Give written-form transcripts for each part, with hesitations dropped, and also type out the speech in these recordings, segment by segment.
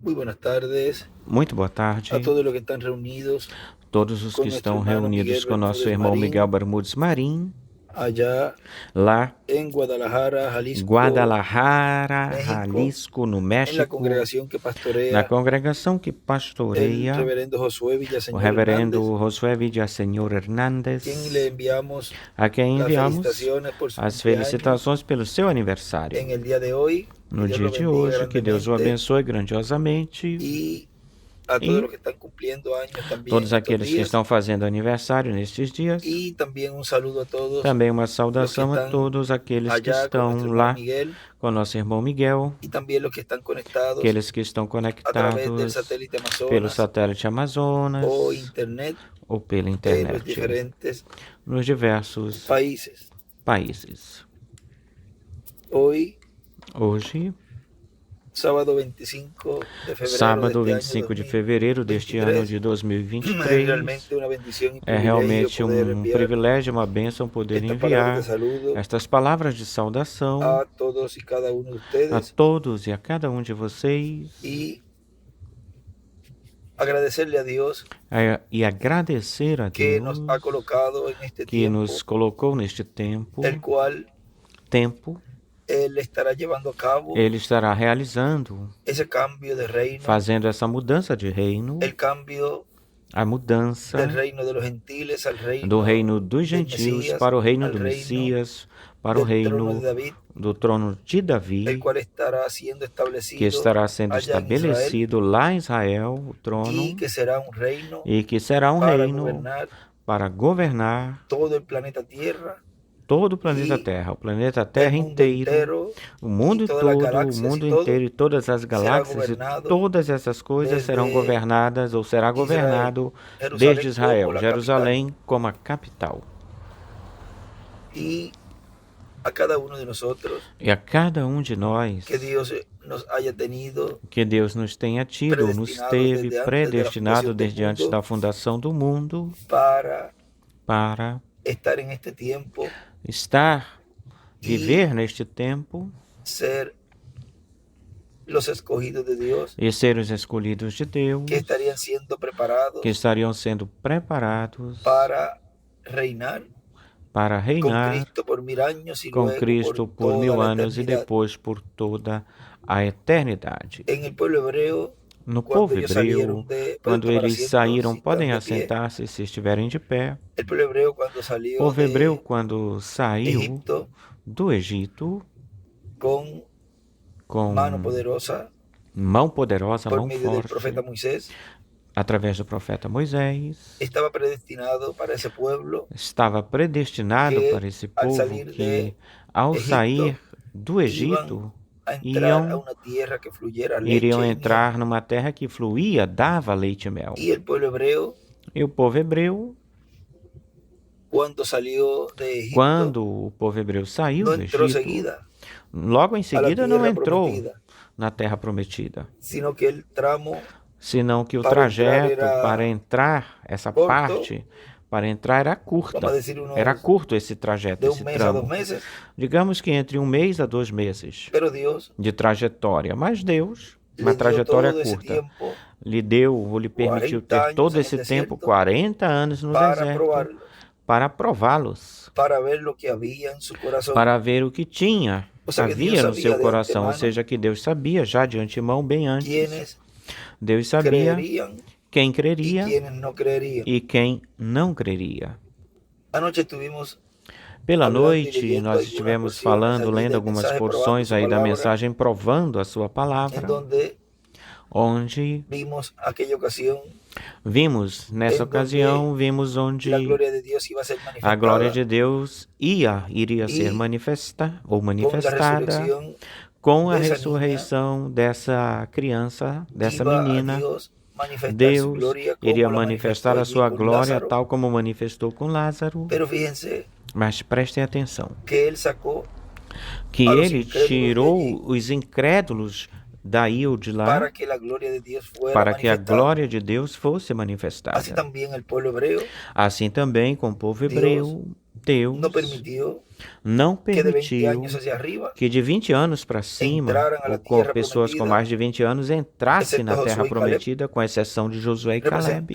Muy buenas tardes Muito boa a tarde. todos los que están reunidos Todos os que con nuestro estão hermano reunidos Miguel com nosso Bermúdez irmão Marín, Miguel Bermudes Marim, allá lá en Guadalajara, em Jalisco, Guadalajara, México, Jalisco, no en la México, congregación que na pastorea congregação que el pastoreia reverendo Josué o Villaseñor Hernández, reverendo Josué Villaseñor quien le Hernández, enviamos a quem las enviamos felicitaciones por su as cumpleaños felicitações pelo seu aniversário. en el día de hoy. Que No Dios dia lo de bendiga hoje, que Deus o grandemente, abençoe grandiosamente. y a todos E los que están cumpliendo años también todos en estos aqueles que días. estão fazendo aniversário nestes dias. Y también un saludo a todos Também uma los que saudação a están todos aqueles que allá con nuestro estão hermano lá Miguel, com nosso irmão Miguel, y también los que están conectados aqueles que estão a través del conectados satélite pelo Amazonas satélite Amazonas o internet ou pela en los internet, diferentes nos diversos países. países. Hoy, Hoje, sábado 25 de febrero sábado de 25 de este fevereiro deste ano de año 2023, 2023, es realmente una bendición y é privilegio realmente poder um enviar privilégio, uma bênção poder estas palabras de enviar saludo estas palavras de saudação a todos y cada uno de a ustedes todos e a cada um de vocês y agradecerle a Dios e agradecer a que Deus nos ha colocado en este que tiempo, nos colocou neste tempo, el cual Él estará llevando a cabo Ele estará realizando, ese cambio de reino, fazendo essa mudança de reino, el cambio a mudança del reino de los gentiles al reino do reino dos del gentios Mesías, para o reino al do reino Messias, para o del trono reino de David, do trono de el Davi, cual estará siendo que establecido estará sendo allá en Israel estabelecido lá em Israel, o trono, y que será un reino e que será um para reino gobernar para governar todo el planeta Tierra, todo o planeta Terra el mundo inteiro, entero, o mundo y todas las todo, o galaxias mundo y todo inteiro e todas as será galáxias e gobernado todas essas coisas serão desde governadas ou será Israel, governado Jerusalén desde como Israel, la Jerusalém como a capital. Y a cada uno de nosotros, E a cada um de nós, que Dios nos haya tenido que Deus nos tenha tido, nos teve predestinado desde antes da fundação do mundo para estar en este tiempo, viver neste tempo ser los escogidos de Dios, e ser os escolhidos de Deus, que estarían siendo preparados que estariam sendo preparados para reinar com Cristo por 1000 años y com luego Cristo por toda 1000 la anos e eternidad. depois por toda a eternidade. En el pueblo hebreo, No cuando povo ellos hebreu, salieron de, quando pueden tomar eles asiento saíram, si podem están de pie. assentar-se se estiverem de pé. El pueblo hebreo cuando O salió povo hebreu, de quando saiu Egipto do Egito, con com mano poderosa mão poderosa, por mão medio del profeta forte, Moisés, através do profeta Moisés, estaba predestinado para ese pueblo estava predestinado que para esse al povo salir que, de ao Egipto, sair do Egito, a entrar a una tierra que fluyera leche iriam y entrar miel. numa terra que fluía, dava leite e mel. Y el pueblo hebreo, E o povo hebreu, cuando salió de Egipto, quando o povo hebreu saiu no do entró Egito, seguida logo em seguida não tierra entrou prometida, na terra prometida, sino que el tramo senão que o para entrar trajeto era para entrar, essa corto, parte, para entrar era curta. vamos a decir Era curto esse trajeto, de esse un mes a 2 tramo. meses, Digamos que entre 1 mês a 2 meses pero Dios de trajetória. Mas Deus, le uma dio trajetória todo ese curta, tiempo lhe deu ou lhe permitiu 40 ter años todo en esse el tempo, desierto, 40 anos no para deserto, probarlos, para prová-los, para ver lo que había en su corazón. para ver o que tinha, O sea, que havia Dios no sabía seu de coração, ou antemano seja, que Deus sabia já de antemão, bem antes. quienes Deus sabia creerían quem y creria quienes no creerían. e quem não creria. Anoche estuvimos Pela hablando y noite, leyendo nós algunas estivemos porciones falando, allí lendo del algumas mensaje probando porções su aí da palabra, mensagem provando a sua en palavra, donde onde vimos aquella ocasión vimos, nessa en donde ocasião, vimos onde la gloria de Dios iba a ser a glória manifestada de Deus iria ser y manifestada ou con la manifestada resurrección com a de esa niña ressurreição dessa criança, dessa iba a menina. Dios manifestar su Deus gloria iria como la manifestó manifestar a allí sua con glória Lázaro. tal como manifestou com Lázaro. Pero fíjense Mas prestem atenção, que él sacó que a los ele incrédulos de allí tirou os incrédulos daí ou de lá para que la gloria de Dios fuera para que a manifestada. glória de Deus fosse Así manifestada. también el pueblo hebreo, Assim também com o povo hebreu, Deus não permitiu que de 20 anos para cima, ou com pessoas com mais de 20 anos, entrassem na Terra Prometida, com exceção de Josué e Caleb.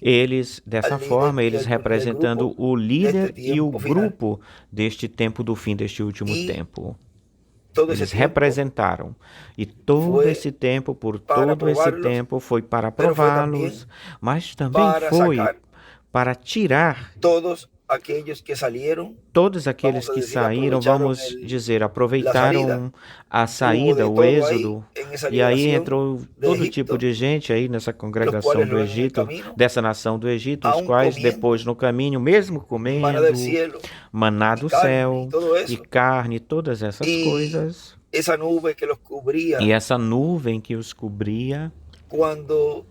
Eles, dessa forma, eles representando o líder e o grupo deste tempo do fim, deste último tempo. Eles representaram. E todo esse tempo, por todo esse tempo, foi para prová-los, mas também foi para tirar todos aqueles que saíram, vamos dizer, aproveitaram a saída, o êxodo, e aí entrou todo tipo de gente aí nessa congregação do Egito, dessa nação do Egito, os quais depois no caminho, mesmo comendo maná do céu e carne, todas essas coisas, e essa nuvem que os cobria quando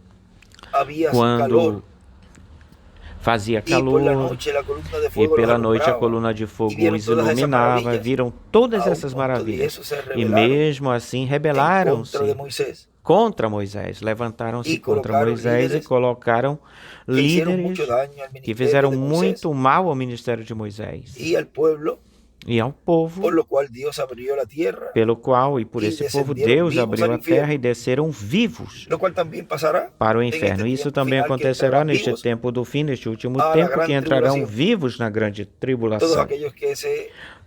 fazia calor, e pela noite a coluna de fogo os iluminava, viram todas essas maravilhas, e mesmo assim rebelaram-se contra Moisés, levantaram-se contra Moisés e colocaram líderes que fizeram muito mal ao ministério de Moisés e ao povo, pelo qual e por esse povo Deus abriu a terra e desceram vivos para o inferno. Isso também acontecerá neste tempo do fim, neste último tempo, que entrarão vivos na grande tribulação.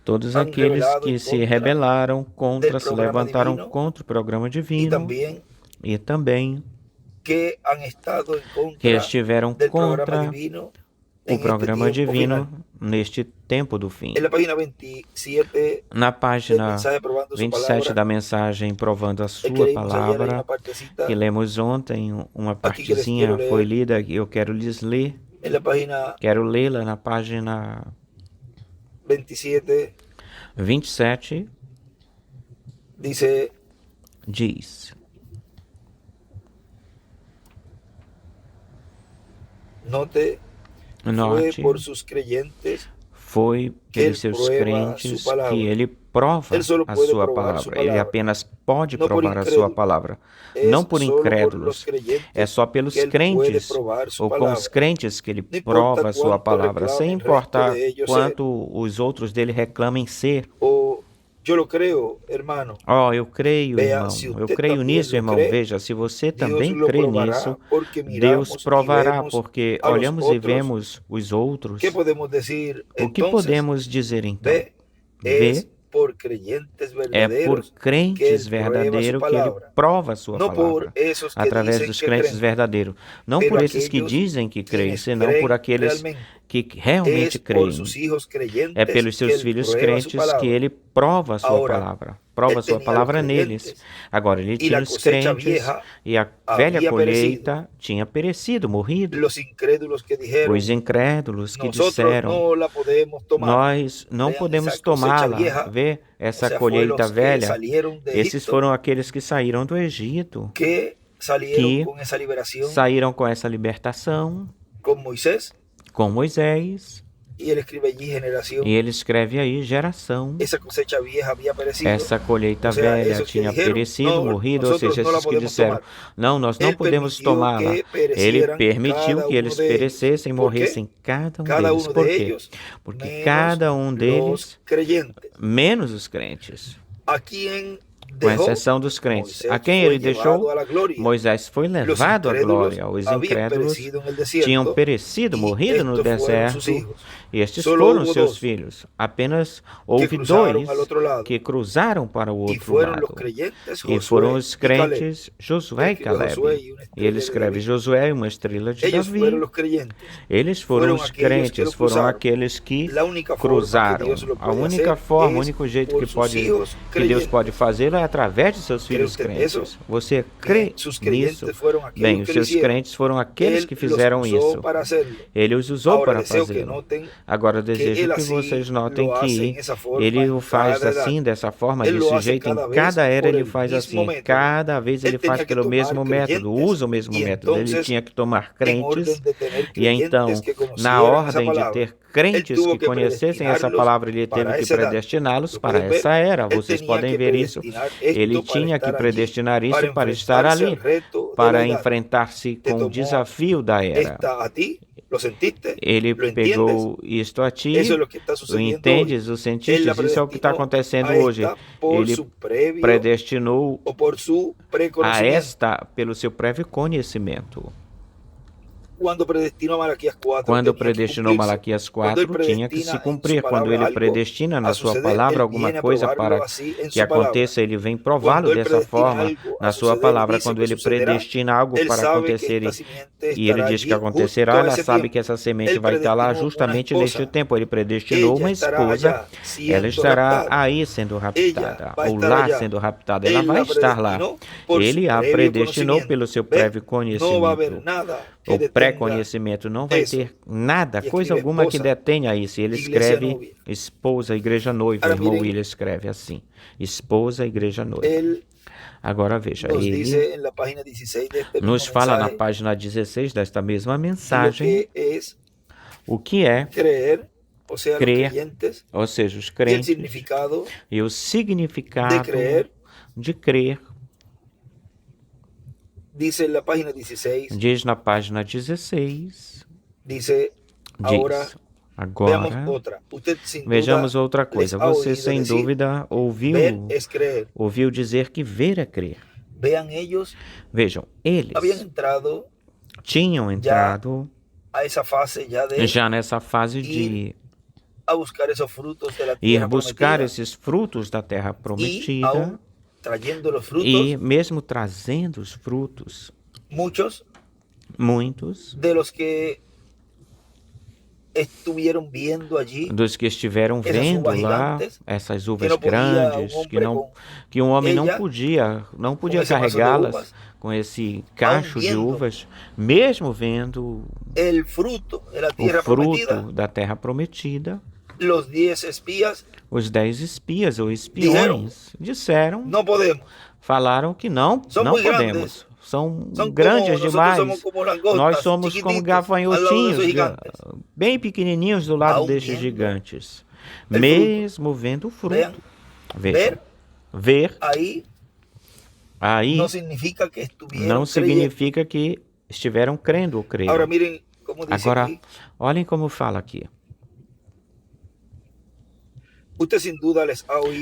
Todos aqueles que se rebelaram contra, se levantaram contra o programa divino e também que estiveram contra o programa divino neste tempo do fim. Na página 27 da mensagem Provando a Sua Palavra, que lemos ontem, uma partezinha foi lida, eu quero lhes ler, quero lê-la na página 27, diz: Note, foi pelos seus crentes que ele prova a sua palavra. Ele apenas pode provar a sua palavra, não por incrédulos. É só pelos crentes, ou com os crentes que ele prova a sua palavra, sem importar quanto os outros dele reclamem ser. Eu creio, irmão. Eu creio nisso, irmão. Veja, se você também crê nisso, Deus provará, porque olhamos e vemos os outros. O que podemos dizer então? É por crentes verdadeiros que ele prova a sua palavra, através dos crentes verdadeiros. Não por esses que dizem que creem, senão por aqueles que realmente creem. É pelos seus filhos crentes que ele prova a sua palavra. Prova a sua palavra neles. Agora, ele tinha os crentes e a velha colheita tinha perecido, morrido. Os incrédulos que disseram, nós não podemos tomá-la, ver essa colheita velha. Esses foram aqueles que saíram do Egito, que saíram com essa libertação, com Moisés. E ele escreve aí geração. Essa colheita velha tinha perecido, morrido, ou seja, esses que disseram, não, nós não podemos tomá-la. Ele permitiu que eles perecessem, morressem, cada um deles. Por quê? Porque cada um deles, menos os crentes, com exceção dos crentes, a quem ele deixou, Moisés foi levado à glória. Os incrédulos tinham perecido, morrido no deserto, e estes foram seus filhos. Apenas houve dois que cruzaram para o outro lado, e foram os crentes Josué e Caleb. E ele escreve Josué, uma estrela de Davi. Eles foram os crentes, foram aqueles que cruzaram. A única forma, o único jeito que Deus pode fazer é através de seus filhos crentes. Você crê nisso? Bem, os seus crentes foram aqueles que fizeram isso. Ele os usou para fazê-lo. Agora, eu desejo que vocês notem que ele o faz assim, dessa forma, desse jeito. Em cada era ele faz assim. Cada vez ele faz pelo mesmo método, usa o mesmo método. Ele tinha que tomar crentes, e então, na ordem de ter crentes que conhecessem essa palavra, ele teve que predestiná-los para essa era. Vocês podem ver isso. Ele tinha que predestinar isso para estar ali, para enfrentar-se com o desafio da era. Ele pegou isto a ti, o entendes, o sentiste, isso é o que está acontecendo hoje. Ele predestinou a esta pelo seu prévio conhecimento. Quando predestinou Malaquias 4, tinha que se cumprir. Quando ele predestina na sua palavra alguma coisa para que aconteça, ele vem prová-lo dessa forma na sua palavra. Quando ele predestina algo para acontecer e ele diz que acontecerá, ela sabe que essa semente vai estar lá justamente neste tempo. Ele predestinou uma esposa, ela estará aí sendo raptada, ou lá sendo raptada, ela vai estar lá. Ele a predestinou pelo seu prévio conhecimento. O pré-conhecimento não vai ter nada, coisa alguma que detenha isso. Ele escreve esposa, igreja noiva. O irmão William escreve assim: esposa, igreja noiva. Agora veja, ele nos fala na página 16 desta mesma mensagem o que é crer, ou seja, os crentes, e o significado de crer. Diz na página 16, diz, agora, vejamos outra coisa. Você, sem dúvida, ouviu dizer que ver é crer. Vejam, eles tinham entrado já nessa fase de ir buscar esses frutos da terra prometida. E mesmo trazendo os frutos, muitos dos que estiveram vendo lá essas uvas grandes, que um homem não podia carregá-las com esse cacho de uvas, mesmo vendo o fruto da terra prometida. Os 10 espias ou espiões disseram, falaram que não podemos. São grandes demais. Nós somos como gafanhotinhos, bem pequenininhos do lado destes gigantes. Mesmo vendo o fruto. Veja, ver aí não significa que estiveram crendo ou creram. Agora, olhem como fala aqui.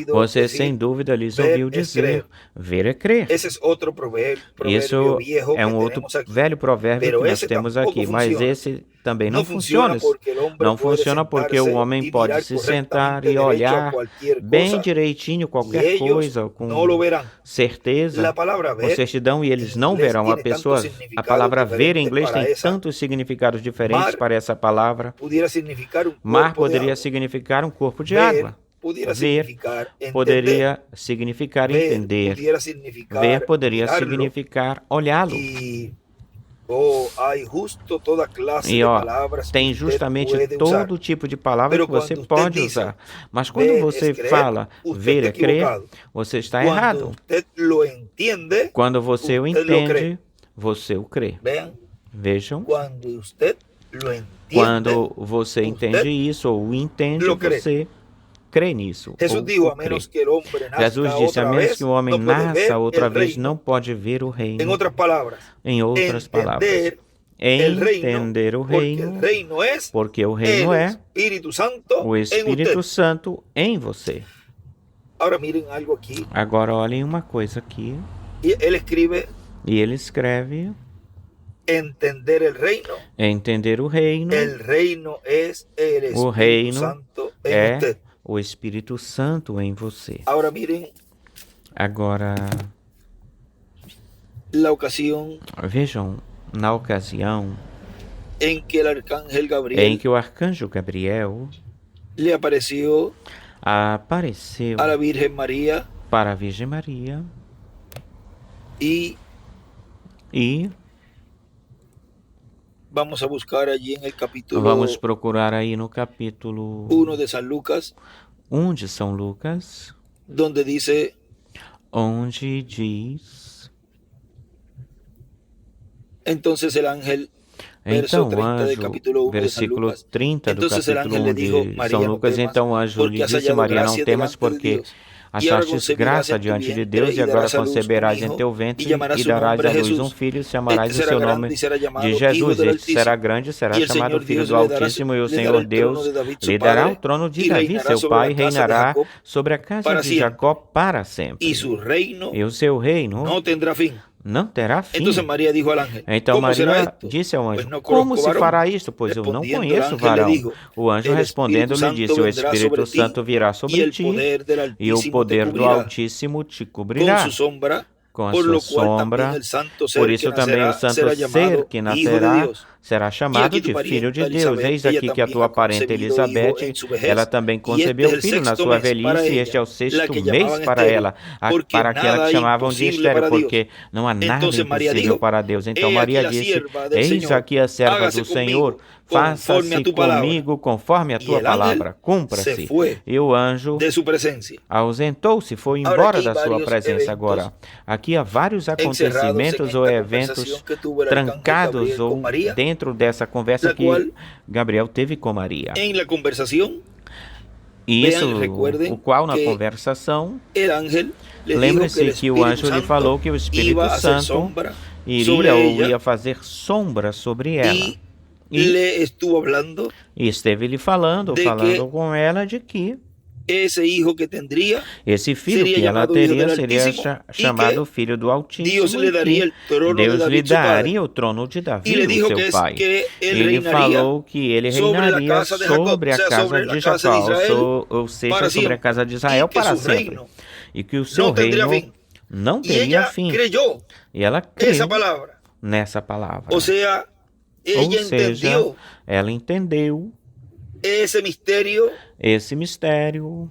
Você sem dúvida lhes ouviu dizer, ver é crer. Isso é um outro velho provérbio que nós temos aqui, mas esse também não funciona. Não funciona porque o homem pode se sentar e olhar bem direitinho qualquer coisa, com certeza, com certidão, e eles não verão. A palavra ver em inglês tem tantos significados diferentes para essa palavra. Mar poderia significar um corpo de água. Ver poderia significar entender. Ver poderia significar olhá-lo. E tem justamente todo tipo de palavra que você pode usar. Mas quando você fala ver é crer, você está errado. Quando você o entende, você o crê. Vejam. Quando você entende isso ou o entende, você crê nisso. Jesus disse, a menos que o homem nasça outra vez, não pode ver o reino. Em outras palavras, entender o reino, porque o reino é o Espírito Santo em você. Agora olhem uma coisa aqui. E ele escreve entender o reino. O reino é o Espírito Santo em você. Agora, vejam, na ocasião em que o arcanjo Gabriel apareceu para a Virgem Maria e vamos procurar aí no capítulo 1 de São Lucas, onde diz, então o anjo, versículo 30 do capítulo 1 de São Lucas, então o anjo lhe disse, Maria, não temas, porque Achastes graça diante de Deus, e agora conceberás em teu ventre e darás à luz um filho, e chamarás o seu nome de Jesus. Este será grande, será chamado Filho do Altíssimo, e o Senhor Deus lhe dará o trono de Davi, seu pai, e reinará sobre a casa de Jacó para sempre. E o seu reino não terá fim. Então Maria disse ao anjo: como se fará isto? Pois eu não conheço o varão. O anjo respondendo lhe disse: o Espírito Santo virá sobre ti, e o poder do Altíssimo te cobrirá com a sua sombra. Por isso também o santo ser que nascerá será chamado de Filho de Deus. Eis aqui que a tua parente Elizabeth, ela também concebeu filho na sua velhice, e este é o 6º mês para ela, para aquela que chamavam de estéril, porque não há nada impossível para Deus. Então Maria disse: eis aqui a serva do Senhor, faça-se comigo conforme a tua palavra, cumpra-se. E o anjo ausentou-se, foi embora da sua presença. Agora, aqui há vários acontecimentos ou eventos trancados ou dentro dessa conversa que Gabriel teve com Maria. Isso, o qual na conversação, lembre-se que o anjo lhe falou que o Espírito Santo ia fazer sombra sobre ela. E esteve lhe falando com ela de que esse filho que ela teria seria chamado Filho do Altíssimo, e Deus lhe daria o trono de Davi, o seu pai. Ele falou que ele reinaria sobre a casa de Jacó, ou seja, sobre a casa de Israel para sempre, e que o seu reino não teria fim. E ela creu nessa palavra. Ou seja, ela entendeu esse mistério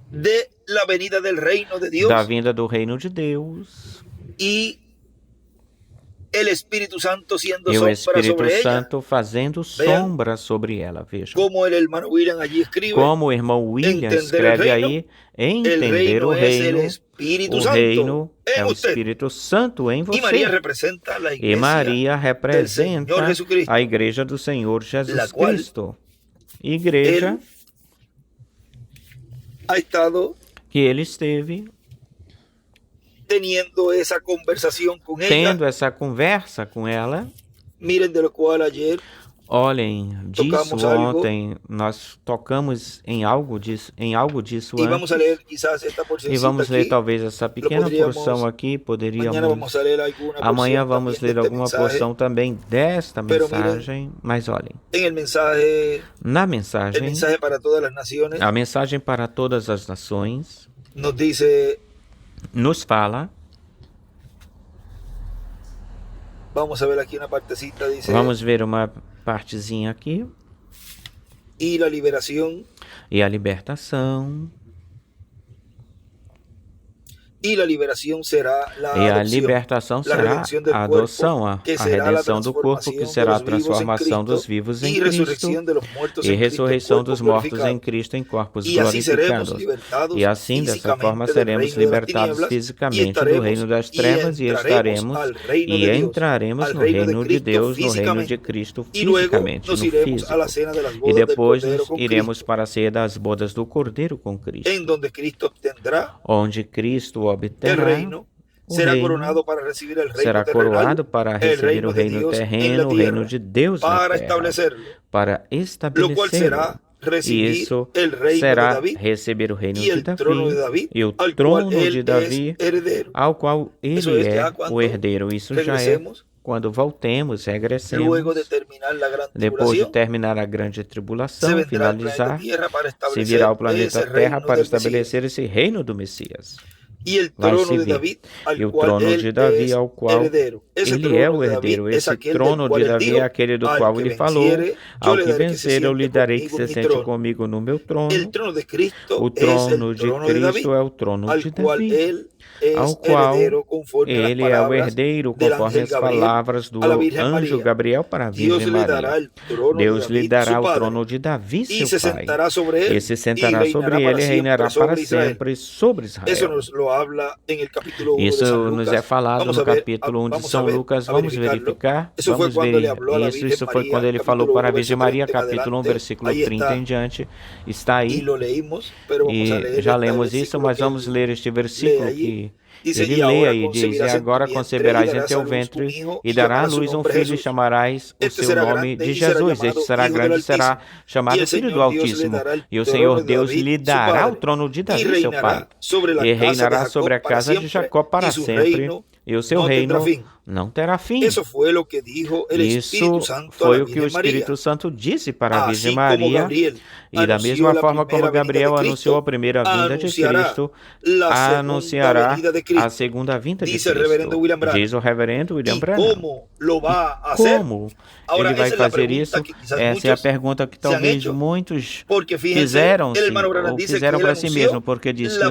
da vinda do reino de Deus, e o Espírito Santo fazendo sombra sobre ela. Vejam como o irmão William escreve aí: entender o reino é o Espírito Santo em você. E Maria representa a igreja do Senhor Jesus Cristo. Igreja que ele esteve tendo essa conversa com ela. Olhem, disso ontem nós tocamos em algo disso antes. E vamos ler talvez essa pequena porção aqui. Amanhã vamos ler alguma porção também desta mensagem. Mas olhem, na mensagem, a mensagem para todas as nações nos fala. Vamos ver uma partezinha aqui. E a libertação. E a libertação será a adoção, a redenção do corpo, que será a transformação dos vivos em Cristo, e ressurreição dos mortos em Cristo em corpos glorificados. E assim, dessa forma, seremos libertados fisicamente do reino das trevas e entraremos no reino de Deus, no reino de Cristo, fisicamente, no físico. E depois iremos para a ceia das bodas do Cordeiro com Cristo, onde Cristo obterá será coroado para receber o reino terreno, o reino de Deus na terra, para estabelecer. E isso será receber o reino de Davi e o trono de Davi, ao qual ele é o herdeiro. Isso já é quando voltemos, regressemos, depois de terminar a grande tribulação, finalizar, se virá o planeta Terra para estabelecer esse reino do Messias. Vai se vir. E o trono de Davi, ao qual ele é o herdeiro. Esse trono de Davi é aquele do qual ele falou: ao que vencer, eu lhe darei que se sente comigo no meu trono. O trono de Cristo é o trono de Davi, ao qual ele é o herdeiro conforme as palavras do anjo Gabriel para a Virgem Maria. Deus lhe dará o trono de Davi, seu pai, e se sentará sobre ele e reinará para sempre sobre Israel. Isso nos é falado no capítulo 1 de São Lucas. Vamos verificar, vamos ver isso. Isso foi quando ele falou para a Virgem Maria, capítulo 1, versículo 30 em diante. Está aí, e já lemos isso, mas vamos ler este versículo que ele lê aí, diz: e agora conceberás em teu ventre e dará à luz um filho e chamarás o seu nome de Jesus. Este será grande e será chamado Filho do Altíssimo. E o Senhor Deus lhe dará o trono de Davi, seu pai, e reinará sobre a casa de Jacó para sempre, e o seu reino não terá fim. Isso foi o que o Espírito Santo disse para a Virgem Maria. E da mesma forma como Gabriel anunciou a primeira vinda de Cristo, anunciará a segunda vinda de Cristo. Diz o reverendo William Branham. Como ele vai fazer isso? Essa é a pergunta que talvez muitos fizeram-se ou fizeram para si mesmo, porque diz que o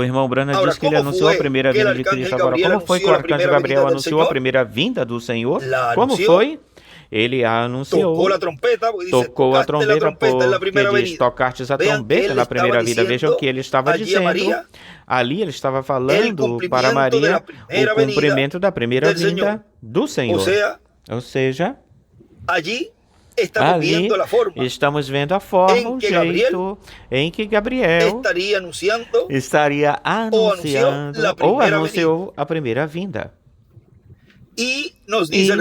irmão Branham diz que ele anunciou a primeira vinda de Cristo. Agora, como foi que o arcanjo Gabriel anunciou a primeira vinda do Senhor? Como foi? Ele a anunciou, tocou a trombeta, porque diz: tocaste a trombeta na primeira vida. Vejam o que ele estava dizendo. Ali ele estava falando para Maria o cumprimento da primeira vinda do Senhor. Ou seja, ali estamos vendo a forma, o jeito em que Gabriel estaria anunciando ou anunciou a primeira vinda. E nos diz o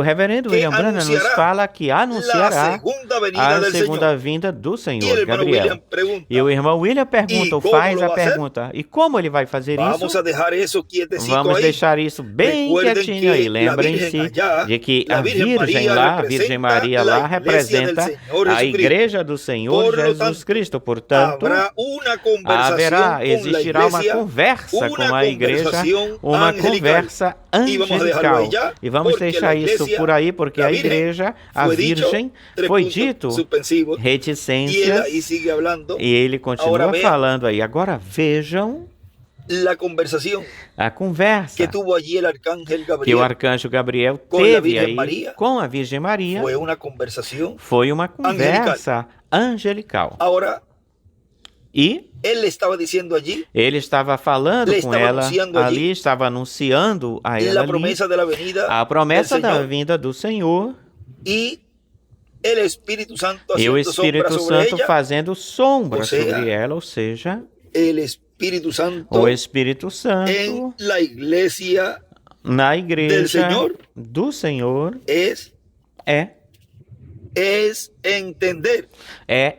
reverendo William Branham nos fala que anunciará a segunda vinda do Senhor, Gabriel. E o irmão William pergunta, faz a pergunta: e como ele vai fazer isso? Vamos deixar isso bem quietinho aí. Lembrem-se de que a Virgem lá, a Virgem Maria lá, representa a Igreja do Senhor Jesus Cristo. Portanto, existirá uma conversa com a Igreja, uma conversa angelical. E vamos deixar isso por aí, porque a Igreja, a Virgem, foi dito reticências, e ele continua falando aí. Agora vejam a conversa que o arcanjo Gabriel teve aí com a Virgem Maria. Foi uma conversa angelical. E ele estava falando com ela ali, estava anunciando a ela ali a promessa da vinda do Senhor, e o Espírito Santo fazendo sombra sobre ela, ou seja, o Espírito Santo na Igreja do Senhor é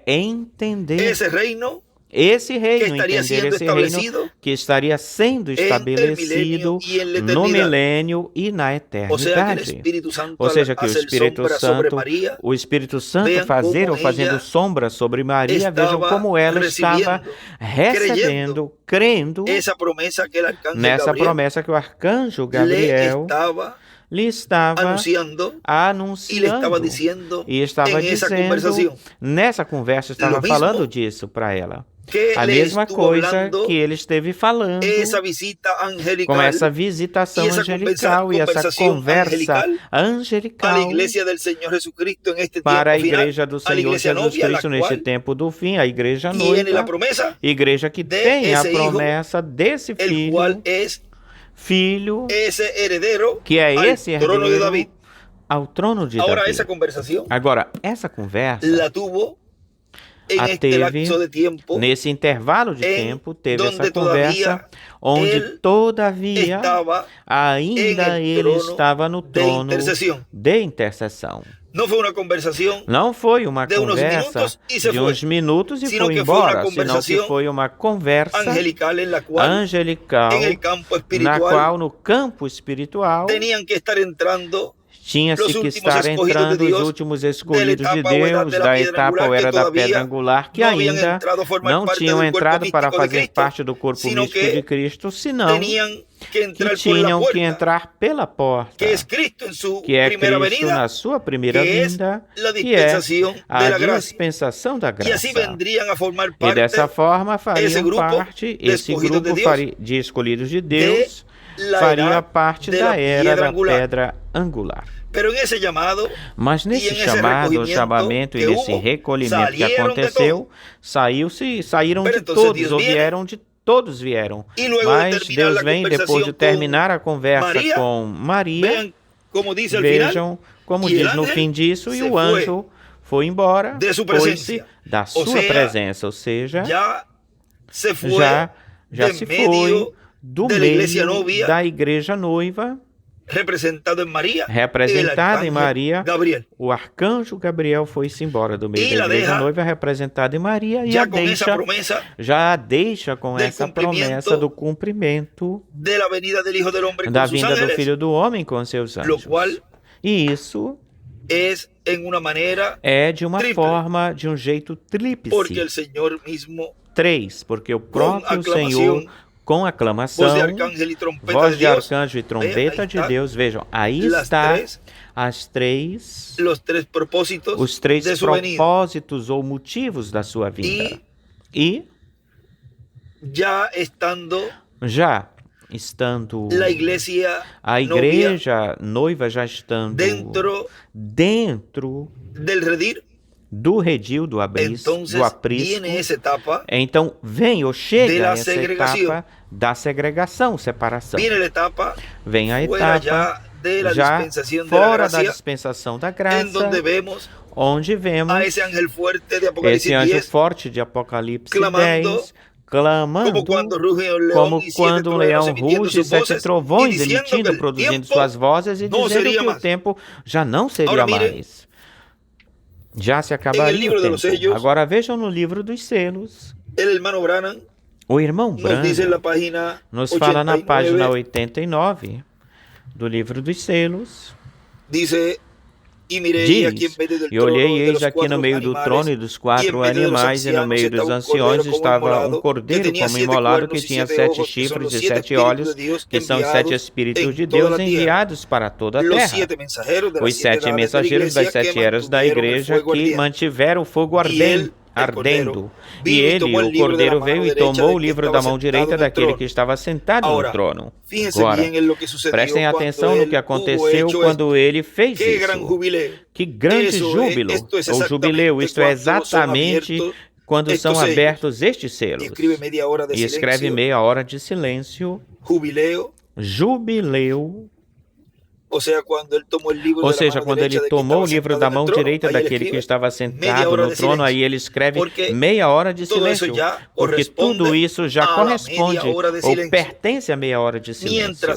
entender esse reino, que estaria sendo estabelecido no milênio e na eternidade. Ou seja, que o Espírito Santo fazendo sombra sobre Maria. Vejam como ela estava recebendo, crendo nessa promessa que o arcanjo Gabriel lhe estava anunciando e estava dizendo, nessa conversa, estava falando disso para ela. A mesma coisa que ele esteve falando com essa visitação angelical e essa conversa angelical para a Igreja do Senhor Jesus Cristo neste tempo do fim, a Igreja noiva, Igreja que tem a promessa desse filho, que é esse herdeiro ao trono de Davi. Agora, essa conversa a teve, nesse intervalo de tempo, teve essa conversa, onde todavia ainda ele estava no trono de intercessão. Não foi uma conversa de uns minutos e foi embora, senão que foi uma conversa angelical, na qual no campo espiritual tinha-se que estar entrando os últimos escolhidos de Deus, da etapa ou era da pedra angular, que ainda não tinham entrado para fazer parte do corpo místico de Cristo, senão que tinham que entrar pela porta, que é Cristo na sua primeira vinda, que é a dispensação da graça. E dessa forma fariam parte, esse grupo de escolhidos de Deus faria parte da era da pedra angular. Mas nesse chamamento e nesse recolhimento que aconteceu, saíram de todos, ou vieram de todos vieram. Mas Deus vem, depois de terminar a conversa com Maria, vejam como diz no fim disso, e o anjo foi embora, foi-se da sua presença, ou seja, já se foi do meio da igreja noiva, representada em Maria, o arcanjo Gabriel foi-se embora do meio da igreja noiva, representada em Maria, e já deixa com essa promessa do cumprimento da vinda do Filho do Homem com seus anjos. E isso é de uma forma, de um jeito tríplice. Porque o próprio Senhor, com aclamação, voz de arcanjo e trombeta de Deus, vejam, aí está os três propósitos ou motivos da sua vinda. E já estando a igreja noiva já estando dentro do redil, do aprisco, então vem ou chega essa etapa da segregação, separação. Vem a etapa já fora da dispensação da graça, onde vemos esse anjo forte de Apocalipse 10, clamando, como quando um leão ruge e 7 trovões emitindo, produzindo suas vozes e dizendo que o tempo já não seria mais. Já se acabaria o tempo. Agora vejam no livro dos selos. O irmão Branham nos fala na página 89 do livro dos selos. Diz, e olhei, eis aqui no meio do trono e dos 4 animais, e no meio dos anciões estava um cordeiro como imolado, que tinha 7 chifres e 7 olhos, que são os 7 Espíritos de Deus enviados para toda a terra. Os 7 mensageiros das 7 eras da igreja, que mantiveram o fogo ardendo. E ele, o cordeiro, veio e tomou o livro da mão direita daquele que estava sentado no trono. Agora, prestem atenção no que aconteceu quando ele fez isso. Que grande júbilo, ou jubileu, isto é exatamente quando são abertos estes selos. E escreve meia hora de silêncio. Jubileu. Ou seja, quando ele tomou o livro da mão direita daquele que estava sentado no trono, aí ele escreve meia hora de silêncio, porque tudo isso já corresponde ou pertence à meia hora de silêncio.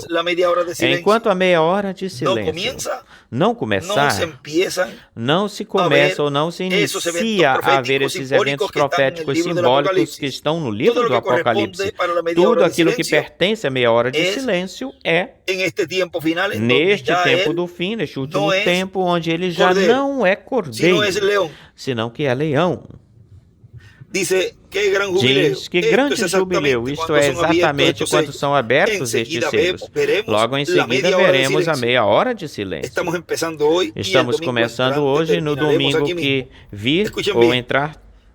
Enquanto a meia hora de silêncio não começar, não se começa ou não se inicia a haver esses eventos proféticos simbólicos que estão no livro do Apocalipse. Tudo aquilo que pertence à meia hora de silêncio é neste tempo do fim, neste último tempo, onde ele já não é cordeiro, senão que é leão. Diz que grande jubileu, isto é exatamente quando são abertos estes selos. Logo em seguida veremos a meia hora de silêncio. Estamos começando hoje, no domingo que vir ou entrar,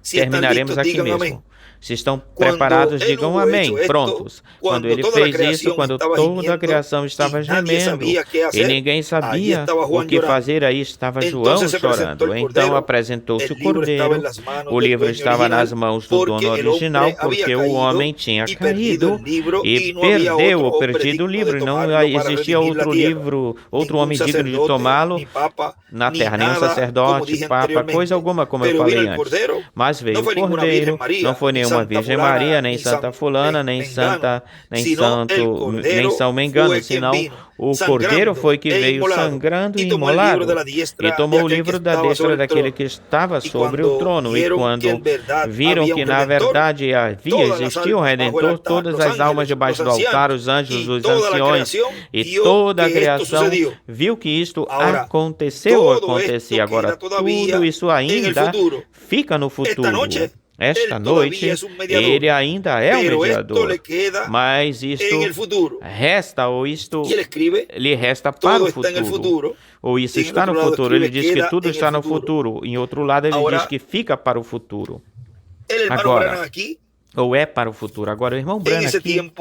terminaremos aqui mesmo. Se estão preparados, digam amém, prontos. Quando ele fez isso, quando toda a criação estava gemendo e ninguém sabia o que fazer, aí estava João chorando. Então apresentou-se o cordeiro, o livro estava nas mãos do dono original, porque o homem tinha caído e perdeu ou perdido o livro. Não existia outro livro, outro homem digno de tomá-lo na terra, nenhum sacerdote, papa, coisa alguma, como eu falei antes. Mas veio o cordeiro, não foi nenhuma uma Virgem Maria, nem Santa Fulana, nem Santa, nem Santo, nem São Mengano, senão o Cordeiro foi que veio sangrando e imolado, e tomou o livro da destra daquele que estava sobre o trono. E quando viram que na verdade existia o Redentor, todas as almas debaixo do altar, os anjos, os anciões e toda a criação viu que isto acontecia. Agora, tudo isso ainda fica no futuro. Esta noite, ele ainda é o mediador, mas isto resta, ou isto lhe resta para o futuro, ou isso está no futuro. Ele diz que tudo está no futuro, em outro lado ele diz que fica para o futuro. Agora, ou é para o futuro. Agora, o irmão Branham aqui,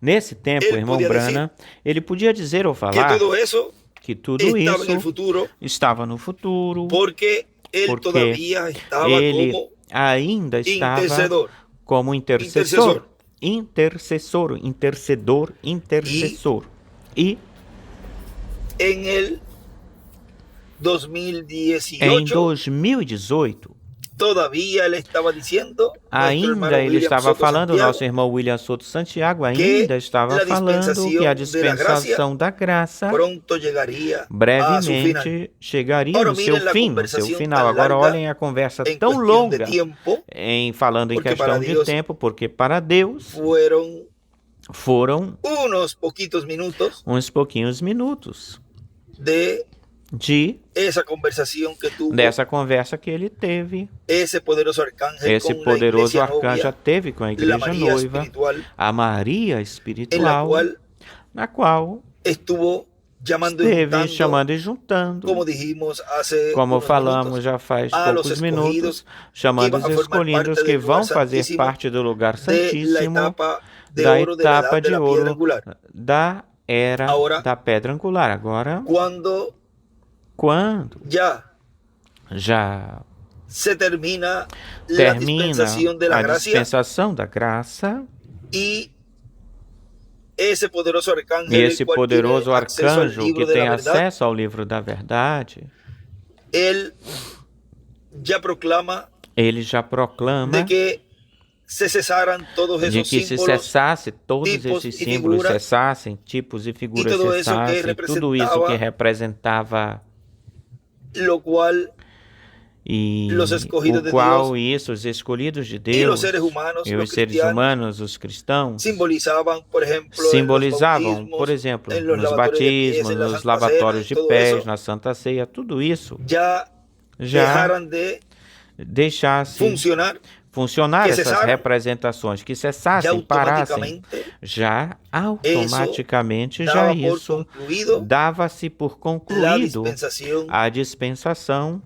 nesse tempo, o irmão Branham, ele podia dizer ou falar que tudo isso estava no futuro, porque ele ainda estava como intercessor. E em 2018, ainda ele estava falando, nosso irmão William Soto Santiago ainda estava falando que a dispensação da graça brevemente chegaria no seu fim, no seu final. Agora olhem a conversa tão longa falando em questão de tempo, porque para Deus foram uns pouquinhos minutos dessa conversa que ele teve, esse poderoso arcanjo teve com a igreja noiva, a Maria espiritual, na qual esteve chamando e juntando, como falamos já faz poucos minutos, chamando os escolhidos que vão fazer parte do lugar santíssimo, da etapa de ouro, da era da pedra angular. Agora, quando já se termina a dispensação da graça, e esse poderoso arcanjo que tem acesso ao livro da verdade, ele já proclama de que se cessasse todos esses símbolos, cessassem, tipos e figuras cessassem, tudo isso que representava os escolhidos de Deus e os seres humanos, os cristãos, simbolizavam, por exemplo, nos batismos, nos lavatórios de pés, na Santa Ceia, tudo isso já deixasse funcionar essas representações, que cessassem, parassem, já automaticamente, já isso dava-se por concluído a dispensação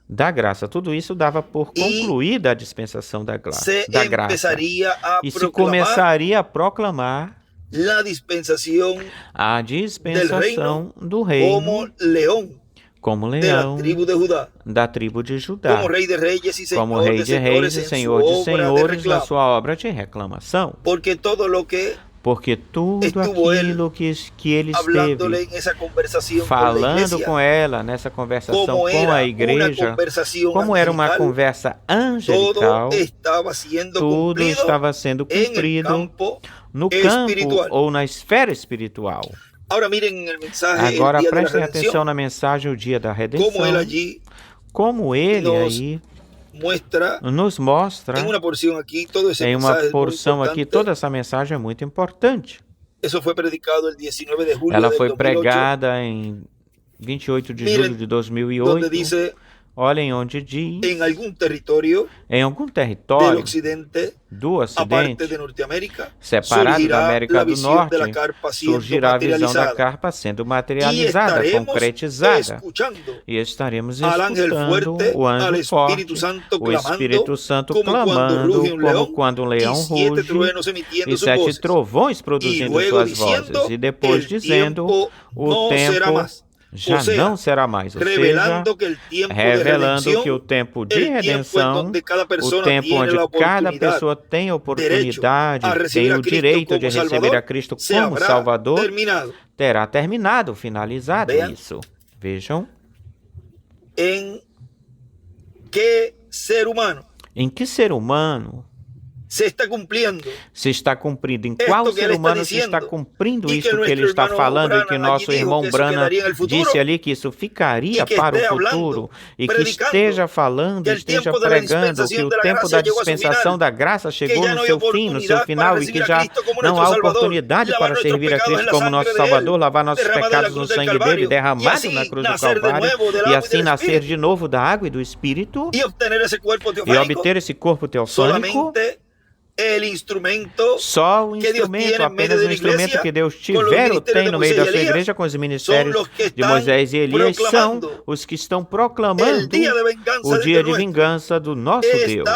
da graça. Tudo isso dava por concluída a dispensação da graça. E se começaria a proclamar a dispensação do reino como leão da tribo de Judá, como rei de reis e senhor de senhores na sua obra de reclamação. Porque tudo aquilo que ele esteve falando com ela, nessa conversação com a igreja, como era uma conversa angelical, tudo estava sendo cumprido no campo ou na esfera espiritual. Agora prestem atenção na mensagem o dia da redenção, como ele aí nos mostra em uma porção aqui, toda essa mensagem é muito importante. Ela foi pregada em 28 de julho de 2008. Olhem onde diz, em algum território do Ocidente, separado da América do Norte, surgirá a visão da carpa sendo materializada, concretizada, e estaremos escutando o anjo forte, o Espírito Santo clamando, como quando um leão ruge, e 7 trovões produzindo suas vozes, e depois dizendo, o tempo já não será mais, ou seja, revelando que o tempo de redenção, o tempo onde cada pessoa tem a oportunidade, tem o direito de receber a Cristo como Salvador, terá terminado, finalizado isso. Vejam em que ser humano Em que ser humano se está cumprindo? Em qual ser humano se está cumprindo isso que ele está falando e que nosso irmão Branham disse ali que isso ficaria para o futuro e que esteja falando, esteja pregando que o tempo da dispensação da graça chegou no seu fim, no seu final e que já não há oportunidade para servir a Cristo como nosso Salvador, lavar nossos pecados no sangue dele derramado na cruz do Calvário e assim nascer de novo da água e do Espírito e obter esse corpo teofânico. Só o instrumento, apenas o instrumento que Deus tiver ou tem no meio da sua igreja com os ministérios de Moisés e Elias são os que estão proclamando o dia de vingança do nosso Deus.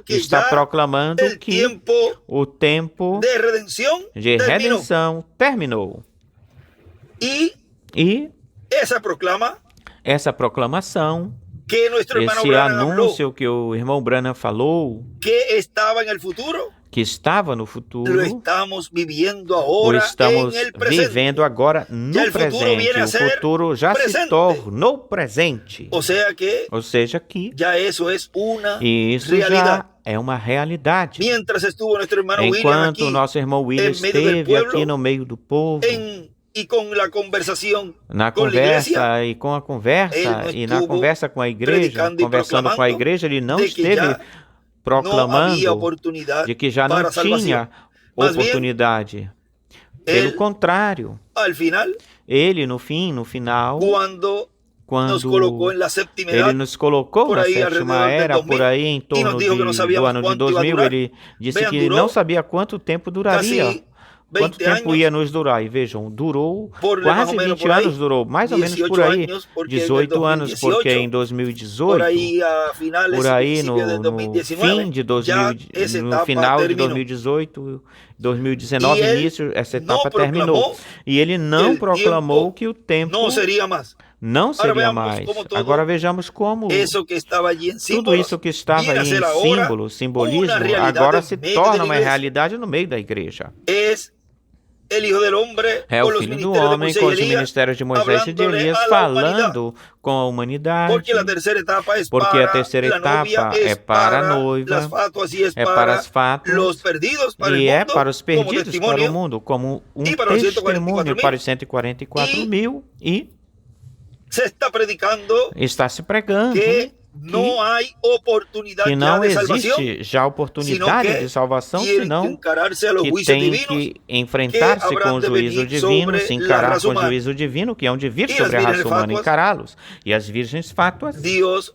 Está proclamando que o tempo de redenção terminou. E essa proclamação, esse anúncio que o irmão Branham falou, que estava no futuro, o estamos vivendo agora no presente. O futuro já se tornou presente. Ou seja que isso já é uma realidade. Enquanto o nosso irmão William esteve aqui no meio do povo, na conversa e na conversa com a igreja, conversando com a igreja, ele não esteve proclamando de que já não tinha oportunidade. Pelo contrário, ele no final, quando ele nos colocou na sétima era, por aí em torno do ano de 2000, ele disse que não sabia quanto tempo duraria. Quanto tempo ia nos durar? E vejam, durou quase 20 anos, durou mais ou menos por aí, 18 anos, porque em 2018, por aí no final de 2018, 2019, início, essa etapa terminou. E ele não proclamou que o tempo não seria mais. Agora vejamos como tudo isso que estava aí em simbolismo, agora se torna uma realidade no meio da igreja. É o Filho do Homem com os ministérios de Moisés e de Elias falando com a humanidade, porque a terceira etapa é para a noiva, é para as fátuas e é para os perdidos para o mundo, como um testemunho para os 144 mil e está se pregando que não existe já oportunidade de salvação, senão que tem que enfrentar-se com o juízo divino, se encarar com o juízo divino, que é onde vir sobre a raça humana, encará-los. E as virgens fátuas, Deus,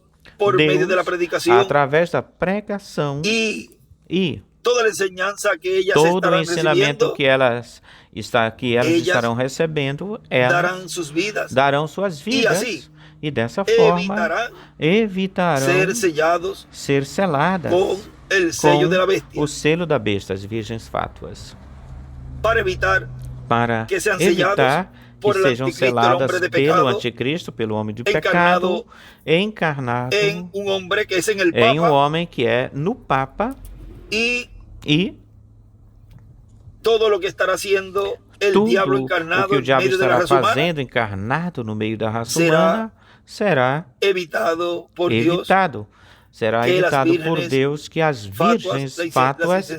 através da pregação e todo o ensinamento que elas estarão recebendo, elas darão suas vidas. E dessa forma evitarão ser seladas com o selo da besta, as virgens fátuas, para evitar que sejam seladas pelo anticristo, pelo homem de pecado, encarnado em um homem que é no Papa e tudo o que o diabo estará fazendo encarnado no meio da raça humana será evitado, será evitado por Deus, que as virgens fátuas,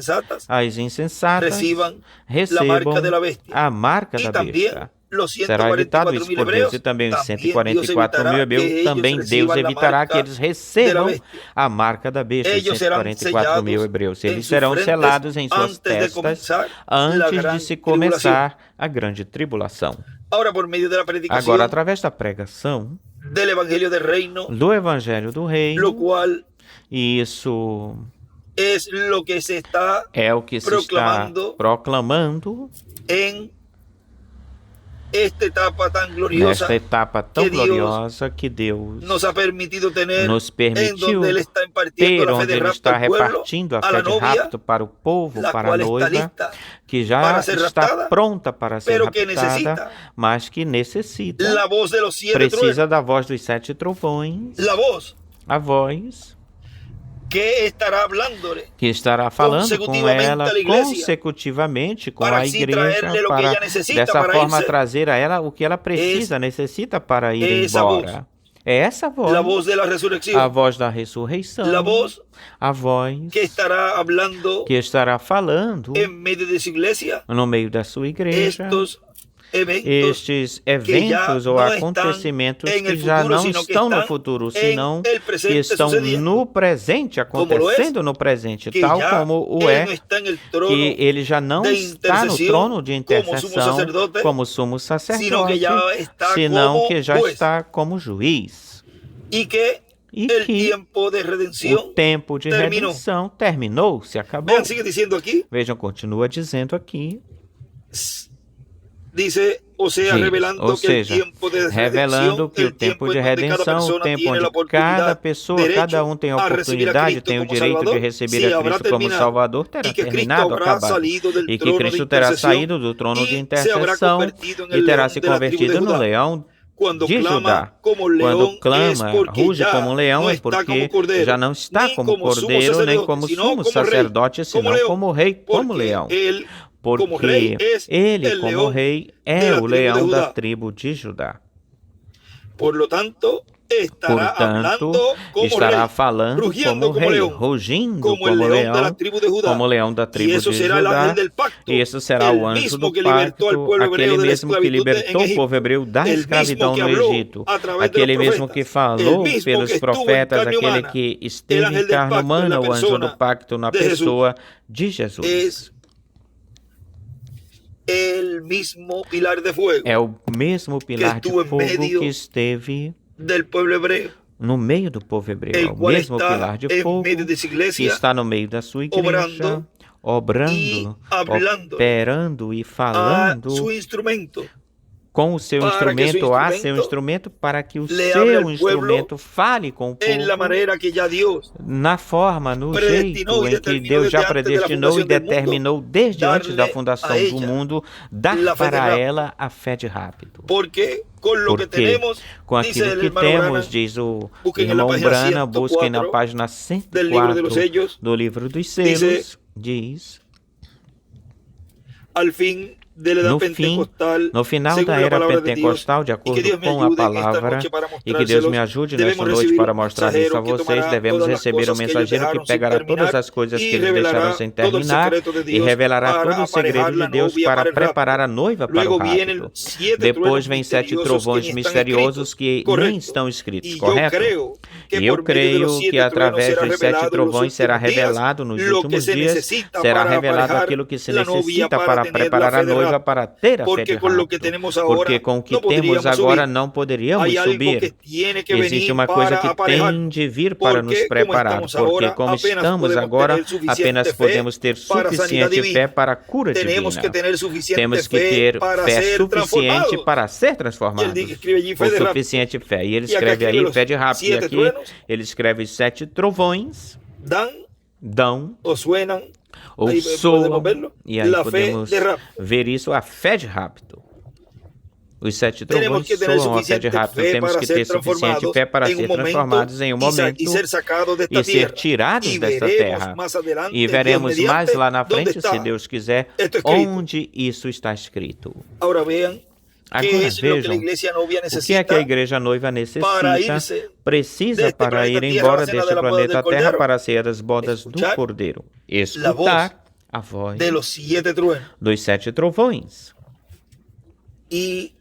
as insensatas, recebam a marca da besta. Será evitado isso por Deus, e também os 144 mil hebreus, também Deus evitará que eles recebam a marca da besta, os 144 mil hebreus. Eles serão selados em suas testas antes de se começar a grande tribulação. Agora, através da pregação do Evangelho do Reino, isso é o que se está proclamando nesta etapa tão gloriosa que Deus nos permitiu ter, onde Ele está repartindo a fé de rapto para o povo, para a noiva, que já está pronta para ser raptada, mas que precisa da voz dos 7 trovões, a voz que estará falando com ela consecutivamente com a igreja, para dessa forma trazer a ela o que ela necessita para ir embora. É essa voz, la voz de la resurrección, a voz da ressurreição, la voz a voz que estará falando en medio de su iglesia, no meio da sua igreja. Estes eventos ou acontecimentos que já não estão no futuro, senão que estão no presente, acontecendo no presente, tal como o é, que ele já não está no trono de intercessão como sumo sacerdote, senão que já está como juiz. E que o tempo de redenção terminou, se acabou. Vejam, continua dizendo aqui. Revelando que o tempo de redenção, o tempo onde cada pessoa, cada um tem a oportunidade, tem o direito de receber a Cristo como Salvador, terá terminado, acabado. E que Cristo terá saído do trono de intercessão e terá se convertido no leão de Judá. Quando clama, ruge como um leão, é porque já não está como cordeiro, nem como sumo sacerdote, senão como rei, como leão. Porque ele, como rei, é o leão da tribo de Judá. Portanto, estará falando como rei, rugindo como leão da tribo de Judá. E esse será o anjo do pacto, aquele mesmo que libertou o povo hebreu da escravidão no Egito, aquele mesmo que falou pelos profetas, aquele que esteve em carne humana, o anjo do pacto na pessoa de Jesus. É o mesmo pilar de fogo que esteve no meio do povo hebreu. É o mesmo pilar de fogo que está no meio da sua igreja, obrando, operando e falando com o seu instrumento, seu instrumento, para que o seu instrumento fale com o povo na forma, no jeito em que Deus já predestinou e determinou desde antes da fundação do mundo, dar para ela a fé de rápido. Porque com aquilo que temos, diz o irmão Brana, busquem na página 104 do livro dos selos, diz: no final da era pentecostal, de acordo com a palavra, e que Deus me ajude nesta noite para mostrar isso a vocês, devemos receber um mensageiro que pegará todas as coisas que eles deixaram sem terminar e revelará todo o segredo de Deus para preparar a noiva para o rapto. Depois vem 7 trovões misteriosos que nem estão escritos, correto? E eu creio que através dos 7 trovões será revelado nos últimos dias, será revelado aquilo que se necessita para preparar a noiva para ter a fé de rapto, porque com o que temos agora não poderíamos subir. Existe uma coisa que tem de vir para nos preparar, porque como estamos agora, apenas podemos ter suficiente fé para a cura divina. Temos que ter fé suficiente para ser transformados, ou suficiente fé. E ele escreve aí fé de rápido, e aqui ele escreve 7 trovões, dão, ou soam, e aí podemos ver isso, a fé de rápido. Os 7 trovões soam a fé de rápido. Temos que ter suficiente fé para ser transformados em um momento e ser tirados desta terra. E veremos mais lá na frente, se Deus quiser, onde isso está escrito. Agora vejam, o que é que a igreja noiva necessita, precisa para ir embora deste planeta Terra para ser das bodas do Cordeiro? Escutar a voz dos 7 trovões. E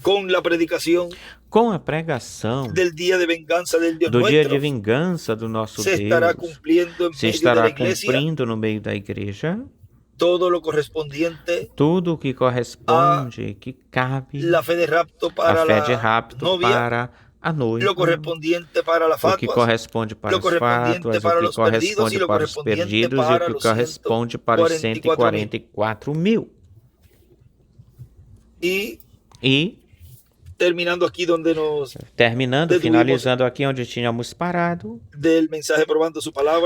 com a pregação do dia de vingança do nosso Deus, se estará cumprindo no meio da igreja tudo o que corresponde, que cabe a fé de rapto para a noiva, o que corresponde para os fátuas, o que corresponde para os perdidos e o que corresponde para os 144 mil. E finalizando aqui onde tínhamos parado,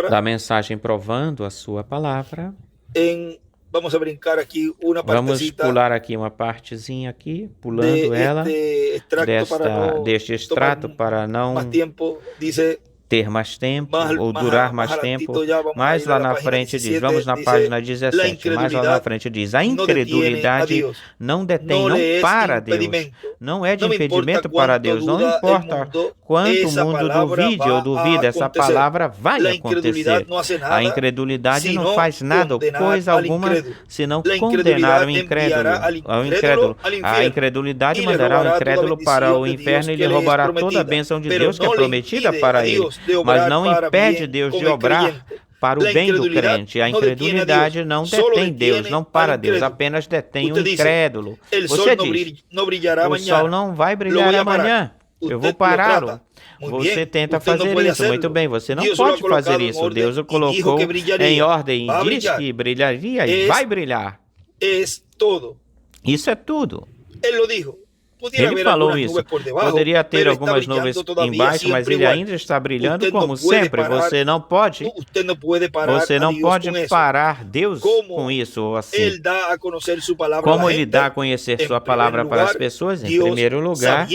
da mensagem provando a sua palavra. Vamos pular aqui uma partezinha aqui, pulando ela deste extrato para não ter mais tempo ou durar mais tempo. Mais lá na frente diz, vamos na página 17, mais lá na frente diz, a incredulidade não detém, não para Deus, não é de impedimento para Deus, não importa quanto o mundo duvide ou duvida, essa palavra vai acontecer. A incredulidade não faz nada, coisa alguma, senão condenar o incrédulo. A incredulidade mandará o incrédulo para o inferno e lhe roubará toda a bênção de Deus que é prometida para ele, mas não impede Deus de obrar para o bem do crente. A incredulidade não detém Deus, não para Deus, apenas detém o incrédulo. Você diz, o sol não vai brilhar amanhã, eu vou pará-lo. Você tenta fazer isso, muito bem, você não pode fazer isso. Deus o colocou em ordem e diz que brilharia e vai brilhar. Isso é tudo. Ele falou isso. Poderia ter algumas nuvens embaixo, mas ele ainda está brilhando como sempre. Você não pode parar Deus com isso assim. Como ele dá a conhecer sua palavra para as pessoas? Em primeiro lugar,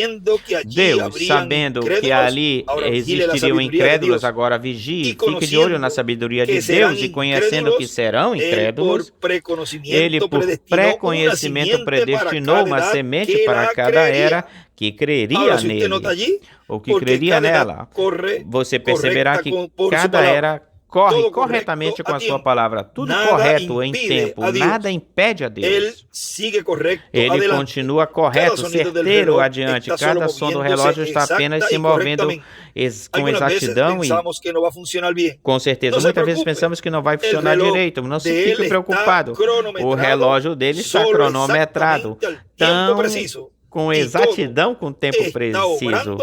Deus, sabendo que ali existiriam incrédulos, agora vigie, fique de olho na sabedoria de Deus e conhecendo que serão incrédulos, ele por pré-conhecimento predestinou uma semente para cada era que creria nele, ou que creria nela. Você perceberá que cada era corre corretamente com a sua palavra, tudo correto em tempo, nada impede a Deus. Ele continua correto, certeiro adiante. Cada som do relógio está apenas se movendo com exatidão e com certeza. Muitas vezes pensamos que não vai funcionar direito, não se fique preocupado. O relógio dele está cronometrado, com exatidão, com tempo preciso.